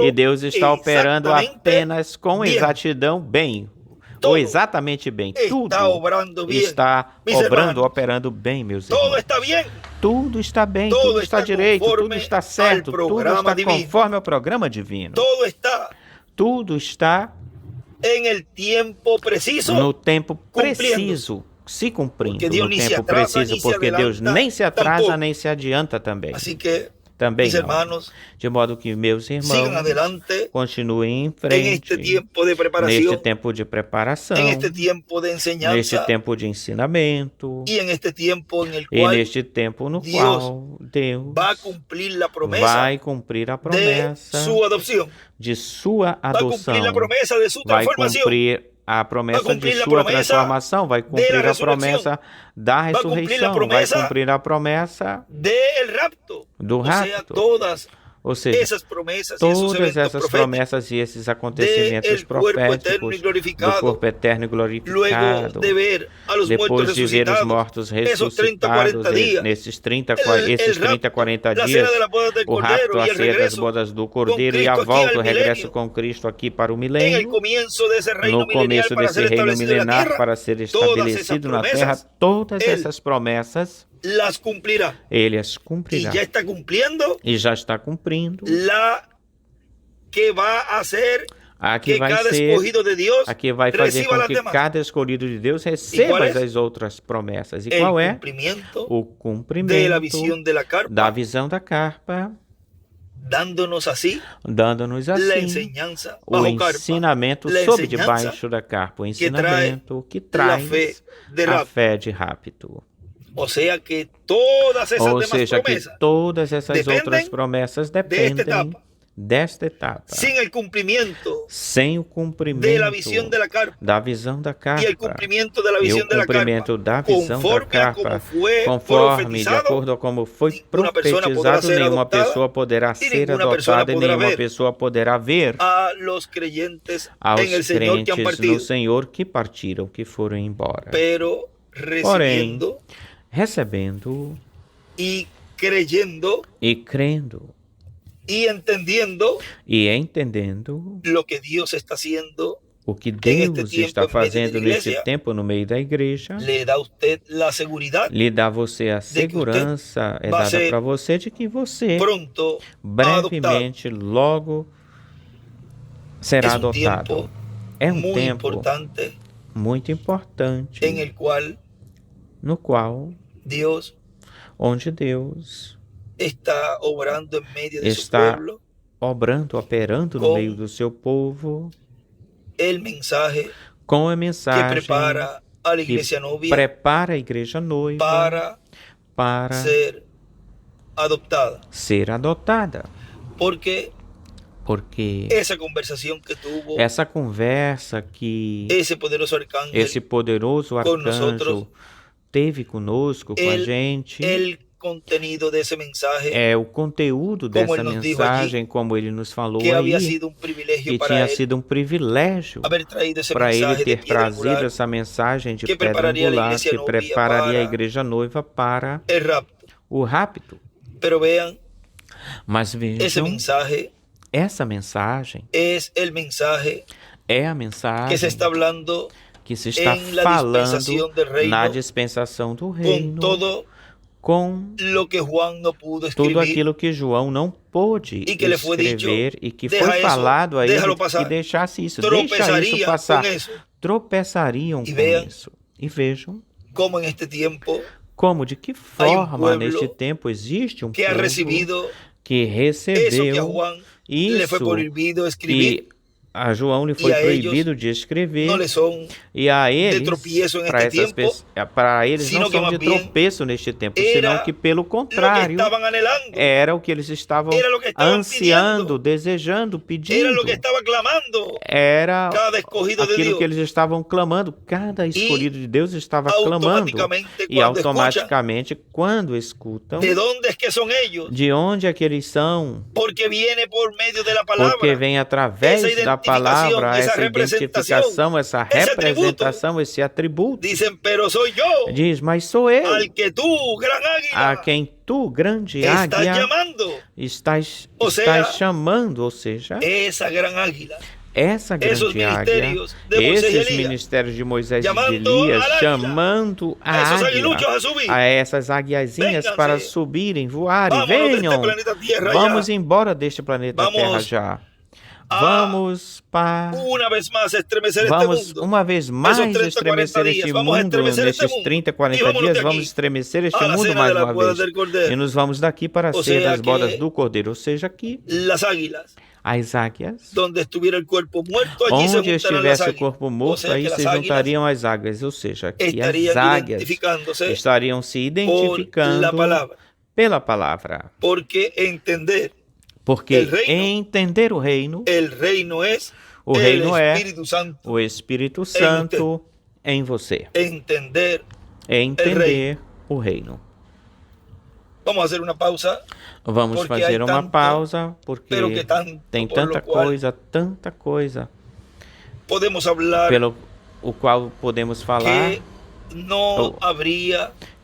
E Deus está operando apenas com exatidão bem, ou exatamente bem. Tudo está operando bem, meus irmãos. Tudo está bem, tudo está direito, tudo está certo, tudo está conforme ao programa divino. Tudo está no tempo preciso, se cumprindo no tempo preciso, porque Deus nem se atrasa nem se adianta também. Também não. De modo que, meus irmãos, continuem em frente neste tempo de preparação, neste tempo de ensinamento, e neste tempo no qual Deus vai cumprir a promessa de sua adoção, vai cumprir a promessa de sua transformação, vai cumprir a promessa da ressurreição, vai cumprir a promessa do rapto. Ou seja, todas essas promessas e esses acontecimentos proféticos do corpo eterno e glorificado, depois de ver os mortos ressuscitados nesses 30, 40 dias, o rapto, a ceia das bodas do Cordeiro e a volta, o regresso com Cristo aqui para o milênio, no começo desse reino milenar para ser estabelecido na terra, todas essas promessas ele as cumprirá. E já está cumprindo. A que vai fazer com que cada escolhido de Deus receba as outras promessas. E qual é? O cumprimento da visão da carpa, dando-nos assim o ensinamento sob debaixo da carpa, o ensinamento que traz a fé de rapto. Ou seja, que todas essas outras promessas dependem desta etapa. Sem o cumprimento da visão da carpa e o cumprimento da visão da carpa, conforme, de acordo com como foi profetizado, nenhuma pessoa poderá ser adotada e nenhuma pessoa poderá ver aos crentes no Senhor que partiram, que foram embora. Porém, recebendo e crendo e entendendo o que Deus está fazendo nesse tempo no meio da igreja, lhe dá você a segurança, é dada para você de que você brevemente, logo será adotado. É um tempo muito importante no qual onde Deus está operando no meio do seu povo, com a mensagem que prepara a igreja noiva para ser adotada. Porque essa conversa que esse poderoso arcanjo teve conosco, com a gente, é o conteúdo dessa mensagem, como ele nos falou aí, que tinha sido um privilégio para ele ter trazido essa mensagem de pedra angular que prepararia a igreja noiva para o rapto. Mas vejam, essa mensagem é a mensagem que se está falando na dispensação do reino, com tudo aquilo que João não pôde escrever e que foi falado a ele que deixasse isso, deixa isso passar, tropeçariam com isso. E vejam como, de que forma neste tempo existe um povo que recebeu isso que a João lhe foi proibido de escrever, e a eles, para eles não são de tropeço neste tempo, senão que pelo contrário, era o que eles estavam ansiando, desejando, pedindo, era aquilo que eles estavam clamando, cada escolhido de Deus estava clamando, e automaticamente, quando escutam, de onde é que eles são? Porque vem através da palavra, essa identificação, essa representação, esse atributo. Diz, mas sou eu, a quem tu, grande águia, estás chamando, ou seja, essa grande águia, esses ministérios de Moisés e de Elias, chamando a águia, a essas águiazinhas para subirem, voarem, venham, vamos embora deste planeta Terra já. Vamos uma vez mais estremecer este mundo nestes 30, 40 dias, vamos estremecer este mundo mais uma vez. E nos vamos daqui para ser as bodas do Cordeiro, ou seja, aqui, as águias, onde estivesse o corpo morto, aí se juntariam as águias, ou seja, que as águias estariam se identificando pela palavra. Porque entender o reino é o Espírito Santo em você. Entender o reino. Vamos fazer uma pausa, porque tem tanta coisa, pelo o qual podemos falar,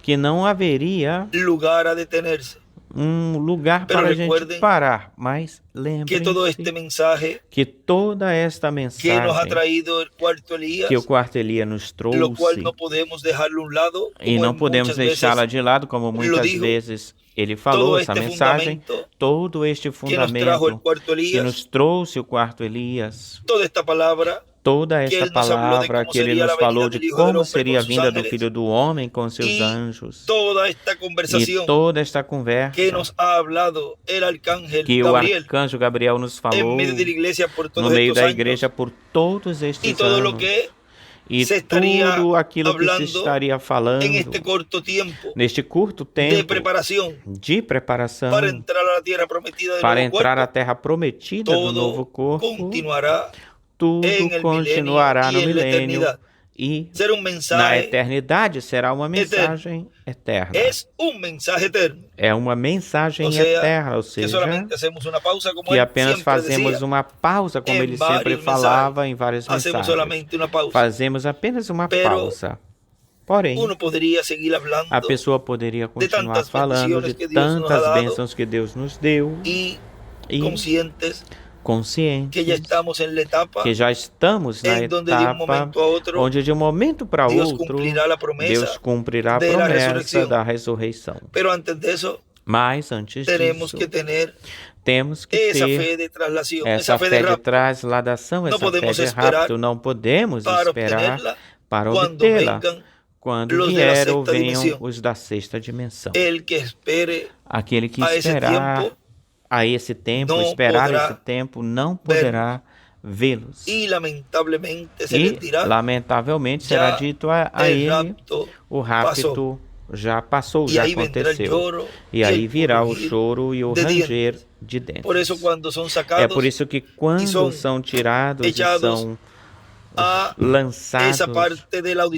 que não haveria lugar a detener-se. Um lugar para a gente parar, mas lembrem-se que toda esta mensagem que o quarto Elias nos trouxe, e não podemos deixá-la de lado, como muitas vezes ele falou, essa mensagem, todo este fundamento que nos trouxe o quarto Elias, toda esta palavra que ele nos falou de como seria a vinda do Filho do Homem com seus anjos, e toda esta conversa que o arcanjo Gabriel nos falou no meio da igreja por todos estes anos, e tudo aquilo que se estaria falando neste curto tempo de preparação para entrar à terra prometida do novo corpo, tudo continuará no milênio e na eternidade será uma mensagem eterna. É uma mensagem eterna, ou seja, que apenas fazemos uma pausa, como ele sempre falava em várias mensagens. Fazemos apenas uma pausa. Porém, a pessoa poderia continuar falando de tantas bênçãos que Deus nos deu e conscientes que já estamos na etapa onde de um momento para outro Deus cumprirá a promessa da ressurreição. Mas antes disso, temos que ter essa fé de trasladação, essa fé de rapto. Não podemos esperar para obtê-la quando vier ou venham os da sexta dimensão. Aquele que esperar a esse tempo, esperar esse tempo, não poderá vê-los. E lamentavelmente será dito a ele, o rapto já passou, já aconteceu. E aí virá o choro e o ranger de dentes. É por isso que quando são tirados e são lançados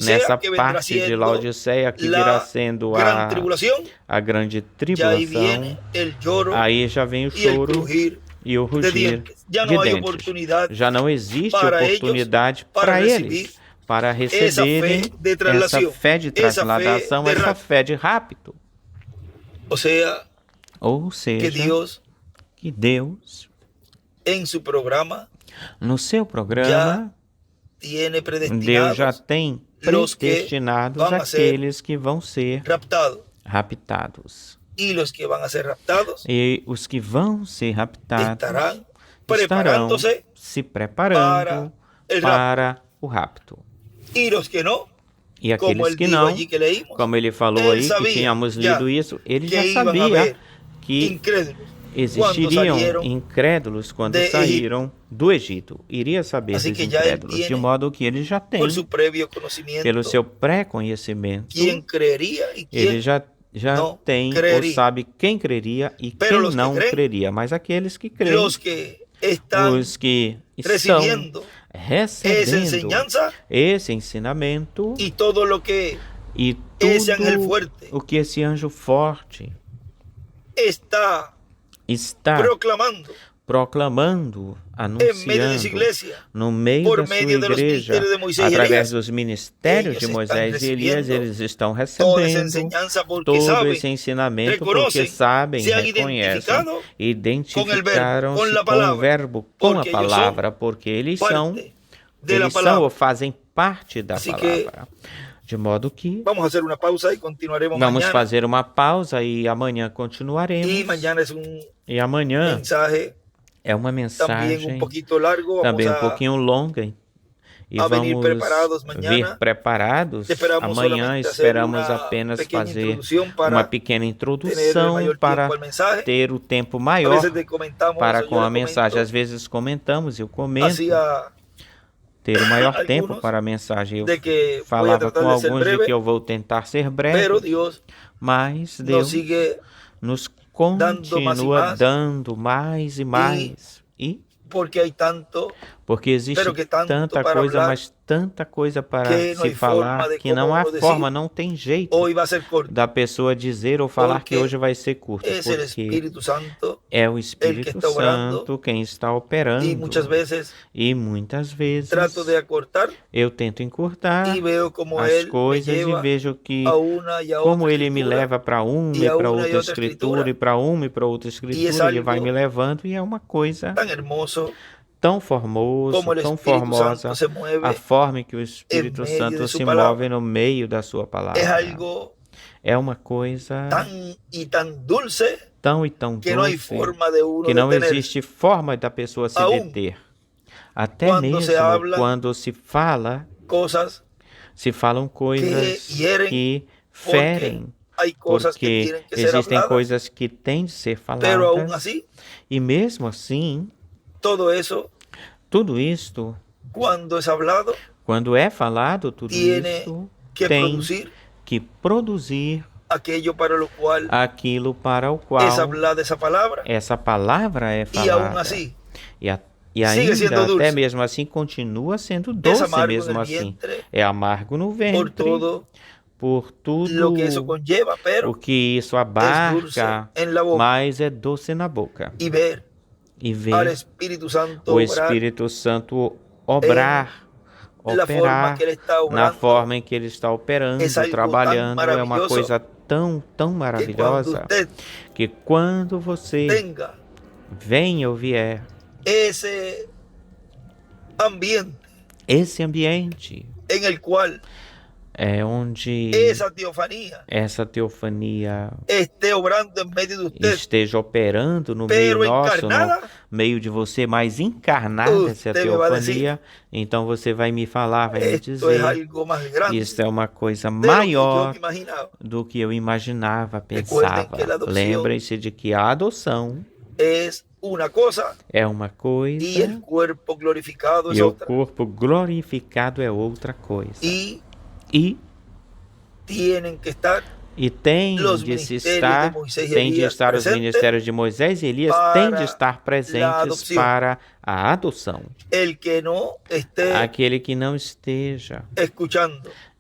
nessa parte de Laodiceia, que virá sendo a grande tribulação, aí já vem o choro e o rugir de dentes. Já não existe oportunidade para eles para receberem essa fé de trasladação, essa fé de rapto. Ou seja, que Deus, no seu programa, Deus já tem predestinados aqueles que vão ser raptados. E os que vão ser raptados estarão se preparando para o rapto. E aqueles que não, como ele falou aí, que tínhamos lido isso, ele já sabia que existiriam incrédulos quando saíram do Egito. Iria saber dos incrédulos, de modo que ele já tem, pelo seu pré-conhecimento, ele já tem ou sabe quem creria e quem não creria. Mas aqueles que creem, os que estão recebendo esse ensinamento e tudo o que esse anjo forte está proclamando, anunciando no meio da sua igreja, através dos ministérios de Moisés e Elias, eles estão recebendo todo esse ensenamento porque sabem, reconhecem, identificaram-se com o verbo, com a palavra, porque eles são ou fazem parte da palavra. De modo que vamos fazer uma pausa e amanhã continuaremos. E amanhã é uma mensagem também um pouquinho longa. E vamos vir preparados. Amanhã esperamos apenas fazer uma pequena introdução para ter o tempo maior para com a mensagem. Às vezes comentamos, eu comento, ter o maior tempo para a mensagem. Eu falava com alguns de que eu vou tentar ser breve, mas Deus nos continua dando mais e mais. Porque existe tanta coisa, mas tanta coisa para se falar, que não há forma, não tem jeito da pessoa dizer ou falar que hoje vai ser curto, porque é o Espírito Santo quem está operando. E muitas vezes eu tento encurtar as coisas e vejo que como ele me leva para uma e para outra escritura, e para uma e para outra escritura, ele vai me levando, e é uma coisa tão formoso, tão formosa a forma em que o Espírito Santo se move no meio da sua palavra. É uma coisa tão e tão dulce que não existe forma da pessoa se deter. Até mesmo quando se falam coisas que ferem, porque existem coisas que têm de ser faladas, e mesmo assim, tudo isto, quando é falado, tudo isso tem que produzir aquilo para o qual essa palavra é falada. E ainda, até mesmo assim, continua sendo doce mesmo assim. É amargo no ventre, por tudo o que isso abarca, mas é doce na boca. E ver o Espírito Santo operar na forma em que ele está operando, trabalhando, é uma coisa tão maravilhosa, que quando você venha ou vier, esse ambiente é onde essa teofania esteja operando no meio nosso, no meio de você, mas encarnada essa teofania, então você vai me falar, vai me dizer, isso é uma coisa maior do que eu imaginava, pensava. Lembrem-se de que a adoção é uma coisa e o corpo glorificado é outra coisa. E tem de estar os ministérios de Moisés e Elias têm de estar presentes para a adoção. Aquele que não esteja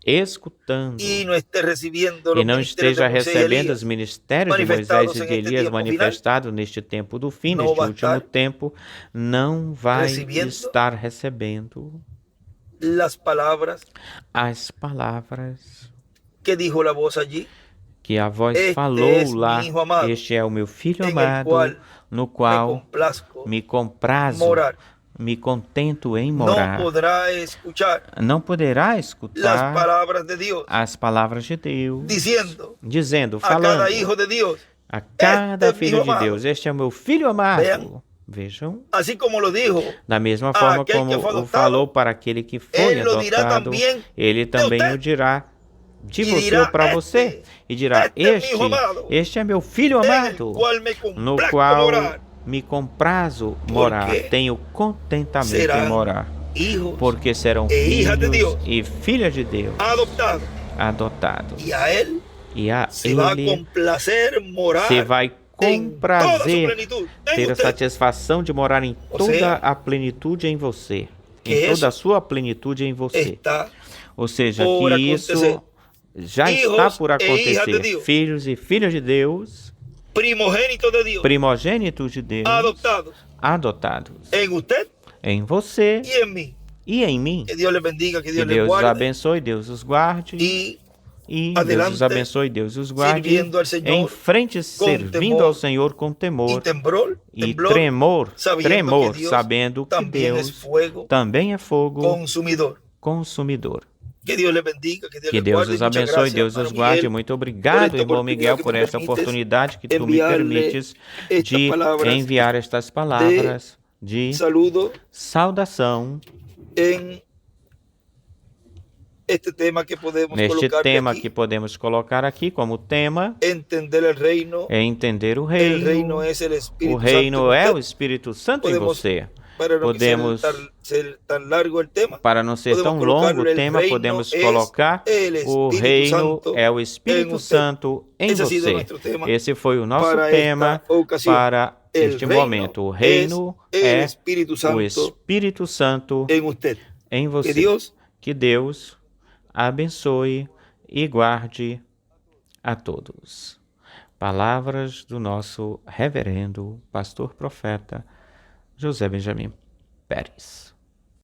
escutando e não esteja recebendo os ministérios de Moisés e de Elias manifestados neste tempo do fim, neste último tempo, não vai estar recebendo as palavras que a voz falou lá. Este é o meu filho amado, no qual me comprazo, me contento em morar. Não poderá escutar as palavras de Deus, dizendo, falando a cada filho de Deus, este é o meu filho amado. Vejam, da mesma forma como o falou para aquele que foi adotado, ele também o dirá de você para você, e dirá, este é meu filho amado, no qual me comprazo morar, tenho contentamento em morar, porque serão filhos e filhas de Deus, adotados, e a ele se vai com prazer ter a satisfação de morar em toda a plenitude em você, em toda a sua plenitude em você. Ou seja, que isso já está por acontecer. Filhos e filhas de Deus, primogênitos de Deus, adotados em você e em mim. Que Deus os abençoe, Deus os guarde. E Deus os abençoe, Deus os guarde, em frente servindo ao Senhor com temor e tremor, sabendo que Deus também é fogo consumidor. Que Deus os abençoe, Deus os guarde. Muito obrigado, irmão Miguel, por esta oportunidade que tu me permites de enviar estas palavras de saudação neste tema que podemos colocar aqui como tema, é entender o reino. O reino é o Espírito Santo em você. Para não ser tão longo o tema, podemos colocar o reino é o Espírito Santo em você. Esse foi o nosso tema para este momento. O reino é o Espírito Santo em você. Que Deus abençoe e guarde a todos. Palavras do nosso reverendo pastor profeta José Benjamin Pérez.